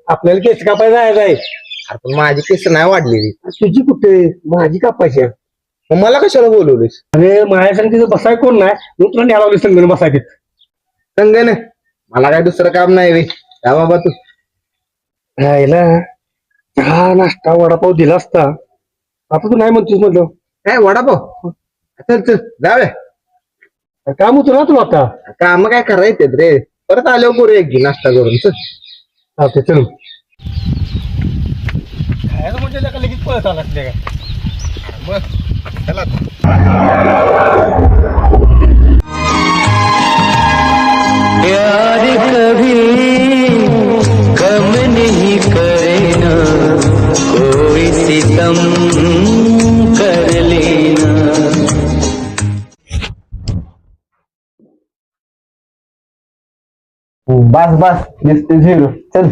आपल्याला केस कापायला जायचं आहे. अरे पण माझी केस नाही वाढलेली. तुझी कुठे माझी कापायची आहे. मग मला कशाला बोलवलीस? अरे माझ्या संग तिथं बसाय कोण नाही मी तुला न्यायला लावली संगण बसायचे. संगने मला काय दुसरं काम नाही रे. जा बाबा तू. राहिला चहा नाश्ता वडापाव दिला असता. आता तू नाही म्हणतोस म्हटलं काय वडापाव? चल चल जाऊया. काम होतं ना तुला आता. काम काय करायचे रे. परत आल्यावर करूया की नाश्ता करून. चल. चालते चल. म्हणजे लगेच पळत आला काय. चला. प्यार कभी कम नहीं करे ना कोई सितम कर लेना. बस बस दिसते झिरो. चल.